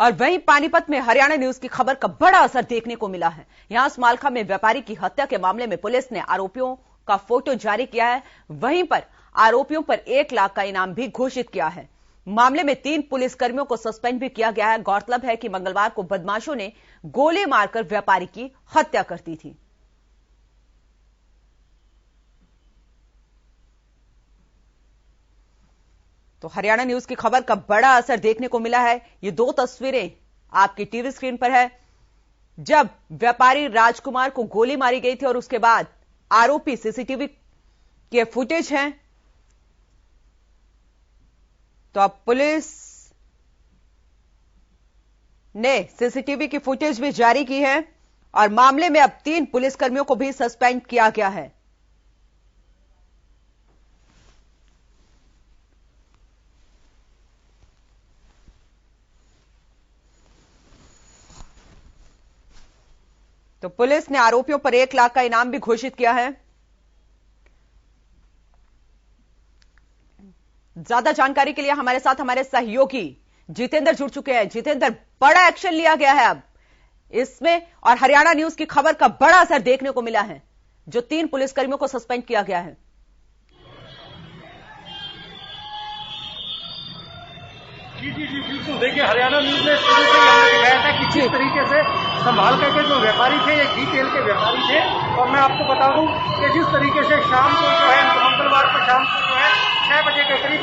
और वहीं पानीपत में हरियाणा न्यूज की खबर का बड़ा असर देखने को मिला है। यहां समालखा में व्यापारी की हत्या के मामले में पुलिस ने आरोपियों का फोटो जारी किया है। वहीं पर आरोपियों पर 1 लाख का इनाम भी घोषित किया है। मामले में 3 पुलिसकर्मियों को सस्पेंड भी किया गया है। गौरतलब है कि मंगलवार को बदमाशों ने गोली मारकर व्यापारी की हत्या कर दी थी। तो हरियाणा न्यूज की खबर का बड़ा असर देखने को मिला है। ये 2 तस्वीरें आपकी टीवी स्क्रीन पर है। जब व्यापारी राजकुमार को गोली मारी गई थी और उसके बाद आरोपी सीसीटीवी के फुटेज हैं। तो अब पुलिस ने सीसीटीवी की फुटेज भी जारी की है और मामले में अब 3 पुलिसकर्मियों को भी सस्पेंड किया गया है। तो पुलिस ने आरोपियों पर 1 लाख का इनाम भी घोषित किया है। ज्यादा जानकारी के लिए हमारे साथ हमारे सहयोगी जितेंद्र जुड़ चुके हैं। जितेंद्र, बड़ा एक्शन लिया गया है अब इसमें और हरियाणा न्यूज की खबर का बड़ा असर देखने को मिला है, जो 3 पुलिसकर्मियों को सस्पेंड किया गया है। जी बिल्कुल। देखिए, हरियाणा न्यूज ने शुरू से हमने दिखाया था कि किस तरीके से संभालका के जो व्यापारी थे, ये घी तेल के व्यापारी थे। और मैं आपको बता दूं कि जिस तरीके से शाम को जो है मंगलवार को शाम को जो है 6 बजे के करीब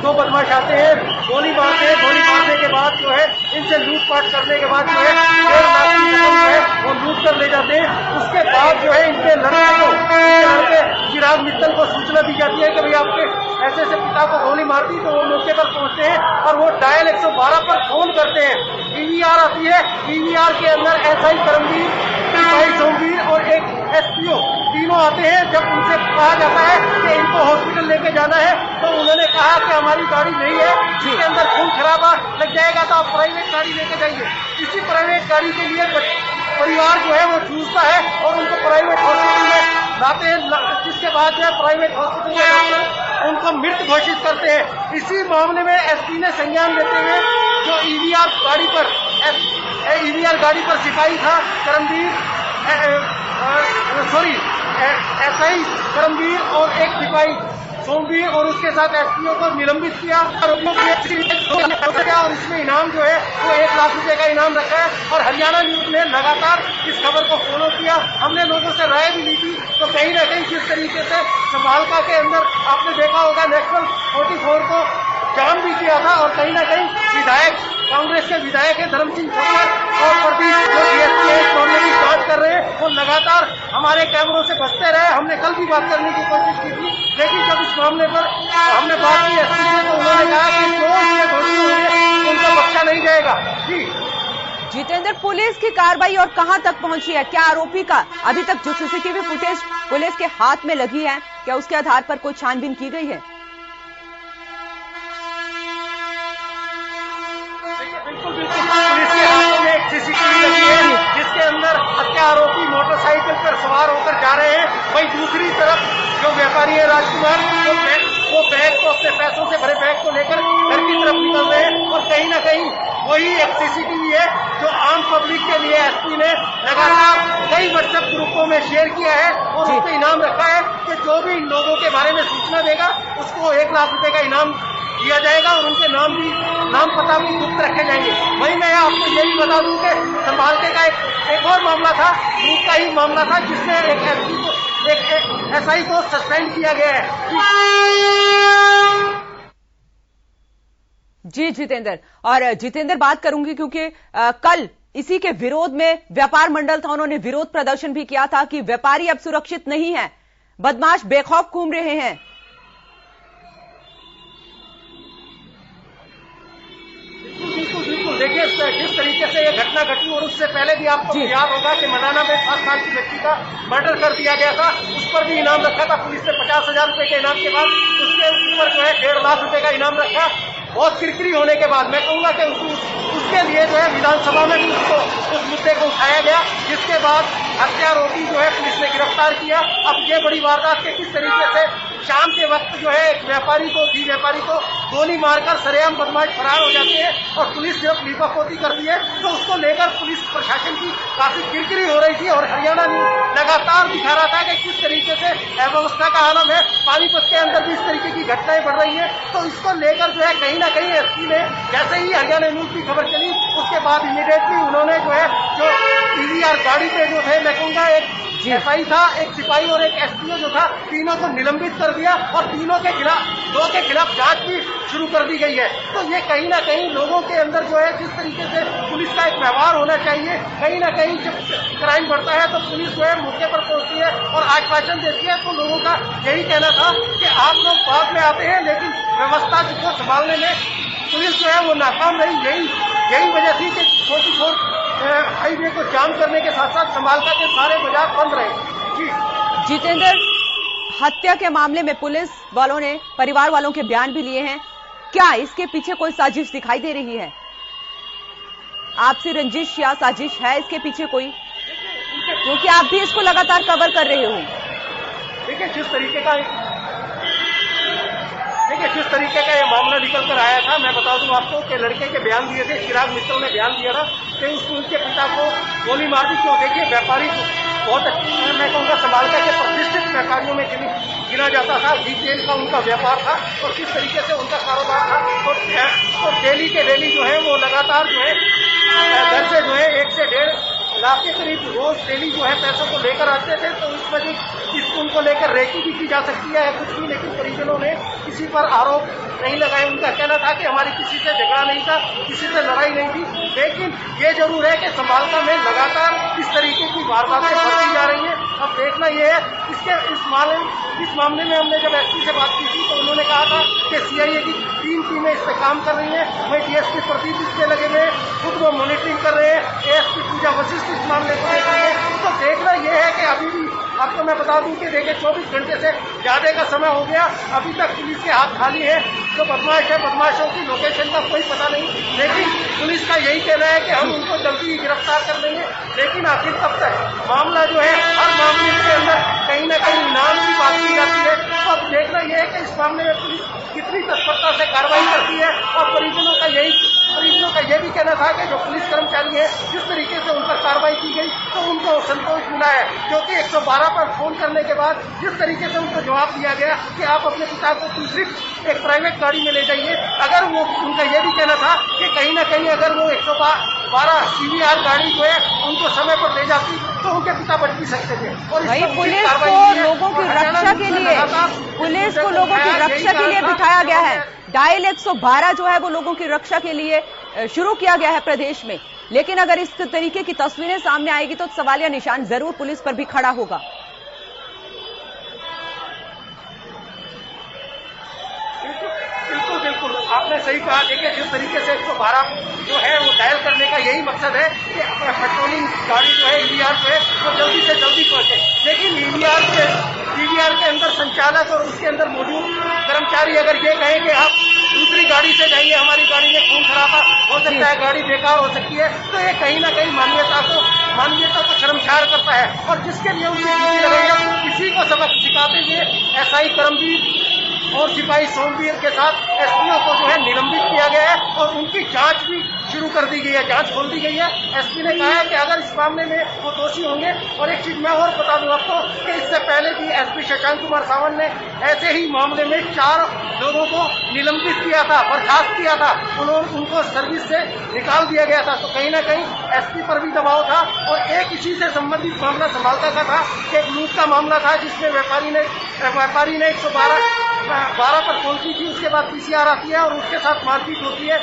दो बदमाश आते हैं, गोली मारते हैं। गोली मारने के बाद जो है इनसे लूटपाट करने के बाद जो है 1.5 लाख की रकम जो है वो लूट कर ले जाते हैं। उसके बाद जो है इनके लड़के चिराग मित्तल को सूचना दी जाती है कि भाई आपके ऐसे ऐसे पिता को गोली मार दी। तो वो मौके पर पहुंचते हैं और वो डायल 112 पर फोन करते हैं। ईवीआर आती है, ईवीआर के अंदर एसआई करमवीर, सिपाही सोमवीर और एक एसपीओ तीनों आते हैं। जब उनसे कहा जाता है कि इनको हॉस्पिटल लेके जाना है तो उन्होंने कहा कि हमारी गाड़ी नहीं है, जिसके अंदर खून खराबा लग जाएगा तो आप प्राइवेट गाड़ी लेके जाइए। इसी प्राइवेट गाड़ी के लिए परिवार जो है वो जूझता है और उनको प्राइवेट हॉस्पिटल में लाते हैं, जिसके बाद जो है प्राइवेट हॉस्पिटल में उनको मृत घोषित करते हैं। इसी मामले में एसपी ने संज्ञान लेते हुए जो ईवीआर गाड़ी पर सिपाही था करमवीर, एसआई करमवीर और एक सिपाही सोमवीर और उसके साथ एसपीओ को निलंबित किया और इसमें इनाम जो है वो 1 लाख रुपए का इनाम रखा है। और हरियाणा न्यूज ने लगातार इस खबर को फॉलो किया। हमने लोगों से राय भी ली थी। तो कहीं ना कहीं जिस तरीके से समालखा के अंदर आपने देखा होगा नेशनल 44 को जाम भी किया था और कहीं ना कहीं विधायक, कांग्रेस के विधायक है धर्म सिंह और प्रदीप जो डीएसपी है इस मामले की जांच कर रहे हैं, वो लगातार हमारे कैमरों से बचते रहे। हमने कल भी बात करने की कोशिश की थी, लेकिन जब इस मामले पर हमने बात की एसपी से तो उन्होंने कहा कि जो इसमें दोषी होंगे उनको बख्शा नहीं जाएगा। जी जितेंद्र, पुलिस की कार्रवाई और कहां तक पहुंची है? क्या आरोपी का अभी तक जो सीसीटीवी फुटेज पुलिस के हाथ में लगी है, क्या उसके आधार पर कोई छानबीन की गई है? बिल्कुल। पुलिस के हाथों में एक सीसीटीवी लगी है जिसके अंदर हत्या आरोपी मोटरसाइकिल पर सवार होकर जा रहे हैं। वहीं दूसरी तरफ जो व्यापारी है राजकुमार, वो बैग को, अपने पैसों से भरे बैग को लेकर घर की तरफ निकल रहे हैं। और कहीं ना कहीं वही एक सीसीटीवी है जो आम पब्लिक के लिए एसपी ने लगातार कई व्हाट्सएप ग्रुपों में शेयर किया है और उस पर इनाम रखा है कि जो भी इन लोगों के बारे में सूचना देगा उसको 1 लाख रुपए का इनाम दिया जाएगा और उनके नाम पता भी गुप्त रखे जाएंगे। वहीं मैं आपको ये भी बता दूं कि संभालके का एक और मामला था, लूट का ही मामला था, जिसमें एक एसआई को सस्पेंड किया गया है। जी जितेंद्र, और जितेंद्र बात करूंगी क्योंकि कल इसी के विरोध में व्यापार मंडल था, उन्होंने विरोध प्रदर्शन भी किया था कि व्यापारी अब सुरक्षित नहीं है, बदमाश बेखौफ घूम रहे हैं। बिल्कुल। देखिए, जिस तरीके से ये घटना घटी और उससे पहले भी आपको याद होगा कि मनाना में 7 साल की बच्ची का मर्डर कर दिया गया था। उस पर भी इनाम रखा था पुलिस ने 50,000 रुपए के इनाम के बाद उसके ऊपर जो है 1.5 लाख रुपए का इनाम रखा। बहुत किरकिरी होने के बाद मैं कहूंगा कि उसके लिए जो है विधानसभा में भी उस मुद्दे को उठाया गया, जिसके बाद हत्यारोपी जो है पुलिस ने गिरफ्तार किया। अब ये बड़ी वारदात के किस तरीके से शाम के वक्त जो है घी व्यापारी को गोली मारकर सरेआम बदमाश फरार हो जाते हैं और पुलिस जब लीपापोती करती है तो उसको लेकर पुलिस प्रशासन की काफी किरकिरी हो रही थी। और हरियाणा न्यूज लगातार दिखा रहा था कि किस तरीके से अव्यवस्था का आलम है, पानीपत के अंदर भी इस तरीके की घटनाएं बढ़ रही है। तो इसको लेकर जो है कहीं ना कहीं एसपी ने जैसे ही हरियाणा न्यूज की खबर चली उसके बाद इमीडिएटली उन्होंने जो है जो पीवीआर गाड़ी पे जो है मैं कहूँगा एक एसआई था, एक सिपाही और एक एसपीओ जो था, तीनों को निलंबित कर दिया और तीनों के खिलाफ दो के खिलाफ जांच भी शुरू कर दी गई है। तो ये कहीं ना कहीं लोगों के अंदर जो है जिस तरीके से पुलिस का एक व्यवहार होना चाहिए, कहीं ना कहीं जब क्राइम बढ़ता है तो पुलिस जो है मौके पर पहुंचती है और आश्वासन देती है। तो लोगों का यही कहना था कि आप लोग बाद में आते हैं लेकिन व्यवस्था को संभालने में पुलिस जो है वो नाकाम रही। यही वजह थी कि 44 हाईवे को जाम करने के साथ साथ समालका के सारे बाजार बंद रहे। जी जितेंद्र, हत्या के मामले में पुलिस वालों ने परिवार वालों के बयान भी लिए हैं, क्या इसके पीछे कोई साजिश दिखाई दे रही है? आपसी रंजिश या साजिश है इसके पीछे कोई, क्योंकि आप भी इसको लगातार कवर कर रहे हो? देखिए जिस तरीके का ये मामला निकल कर आया था, मैं बता दूं आपको कि लड़के के बयान दिए थे, चिराग मित्तल ने बयान दिया था कि उसके पिता को गोली मार दी। क्यों? देखिए व्यापारी बहुत मैं कहूँगा समालका के प्रतिष्ठित व्यापारियों में गिना जाता था, घी तेल का उनका व्यापार था और किस तरीके से उनका कारोबार था। तो डेली के डेली जो है वो लगातार जो है घर से जो है 1 से 1.5 लाख के करीब रोज डेली जो है पैसों को लेकर आते थे। तो इस वजह उनको लेकर रेकी भी की जा सकती है कुछ भी, लेकिन परिजनों ने किसी पर आरोप नहीं लगाए। उनका कहना था कि हमारी किसी से झगड़ा नहीं था, किसी से लड़ाई नहीं थी। लेकिन ये जरूर है कि समालका में लगातार इस तरीके की वारदातें बढ़ती जा रही है। अब देखना ये है इस मामले में हमने जब एसपी से बात की थी तो उन्होंने कहा था कि सीआईए की 3 टीमें इस पर काम कर रही हैं। वही डीएसपी प्रदीप इससे लगे हुए हैं, खुद वो मॉनिटरिंग कर रहे हैं। एएसपी पूजा वशिष्ठ इस मामले को देख रही है। तो देखना ये है कि अभी भी आपको मैं बता दूं कि देखिए 24 घंटे से ज्यादा का समय हो गया, अभी तक पुलिस के हाथ खाली है। जो बदमाश है, बदमाशों की लोकेशन का कोई पता नहीं, लेकिन पुलिस का यही कहना है कि हम उनको जल्दी ही गिरफ्तार कर लेंगे। लेकिन आखिर कब तक? मामला जो है हर मामले के अंदर कहीं ना कहीं इनाम की बात की जाती है। तो अब देखना यह है कि इस मामले में पुलिस कितनी तत्परता से कार्रवाई करती है। और परिजनों का यह भी कहना था कि जो पुलिस कर्मचारी है जिस तरीके से उन पर कार्रवाई की गई तो उनको संतोष मिला है, क्योंकि 112 पर फोन करने के बाद जिस तरीके से उनको जवाब दिया गया कि आप अपने पिता को दूसरी एक प्राइवेट गाड़ी में ले जाइए। अगर वो उनका यह भी कहना था कि कहीं ना कहीं अगर वो 112 सीवीआर गाड़ी जो है उनको समय पर ले जाती तो उनके पिता बच भी सकते थे। और पुलिस को लोगों की रक्षा के लिए बिठाया गया है। डायल 112 जो है वो लोगों की रक्षा के लिए शुरू किया गया है प्रदेश में। लेकिन अगर इस तरीके की तस्वीरें सामने आएगी तो सवालिया निशान जरूर पुलिस पर भी खड़ा होगा। बिल्कुल आपने सही कहा। देखिए जिस तरीके से 112 जो है वो डायल करने का यही मकसद है कि पेट्रोलिंग गाड़ी जो है ईवीआर जो है वो जल्दी से जल्दी पहुंचे। लेकिन ईवीआर के अंदर संचालक और उसके अंदर मौजूद कर्मचारी अगर ये कहें कि आप दूसरी गाड़ी से जाइए, हमारी गाड़ी में खून खराबा हो सकता है, गाड़ी बेकार हो सकती है, तो ये कहीं ना कहीं मानवीयता को शर्मसार करता है। और जिसके लिए उनकी किसी को सबक सिखाते हुए एसआई करमवीर और सिपाही सोमवीर के साथ एसपीओ को जो है निलंबित किया गया है और उनकी जांच भी शुरू कर दी गई है, जांच खोल दी गई है। एसपी ने कहा है कि अगर इस मामले में वो दोषी होंगे। और एक चीज मैं और बता दूं आपको कि इससे पहले भी एसपी शशांक कुमार सावंत ने ऐसे ही मामले में 4 लोगों को निलंबित किया था, बर्खास्त किया था, उनको सर्विस से निकाल दिया गया था। तो कहीं ना कहीं एसपी पर भी दबाव था। और एक इसी से संबंधित मामला समालका का था कि एक लूट का मामला था जिसमें व्यापारी ने 112 पर फोन की थी। उसके बाद पीसीआर आती है और उसके साथ मारपीट होती है।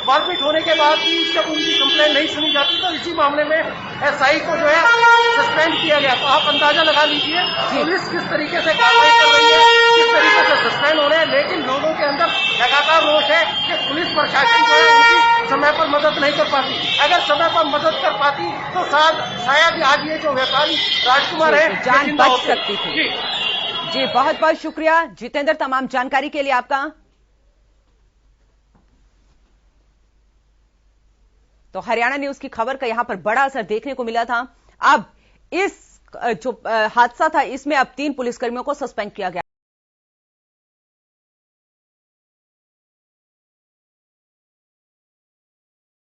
मारपीट होने के बाद भी जब उनकी कंप्लेंट नहीं सुनी जाती तो इसी मामले में एसआई को जो है सस्पेंड किया गया। तो आप अंदाजा लगा लीजिए पुलिस किस तरीके से कार्रवाई कर रही है, किस तरीके से सस्पेंड हो रहे हैं। लेकिन लोगों के अंदर लगातार रोष है कि पुलिस प्रशासन जो है उनकी समय पर मदद नहीं कर पाती। अगर समय पर मदद कर पाती तो शायद आज ये जो व्यापारी राजकुमार है जान बच सकती थी। जी बहुत बहुत शुक्रिया जितेंद्र, तमाम जानकारी के लिए आपका। तो हरियाणा न्यूज की खबर का यहां पर बड़ा असर देखने को मिला था। अब इस जो हादसा था इसमें अब 3 पुलिसकर्मियों को सस्पेंड किया गया।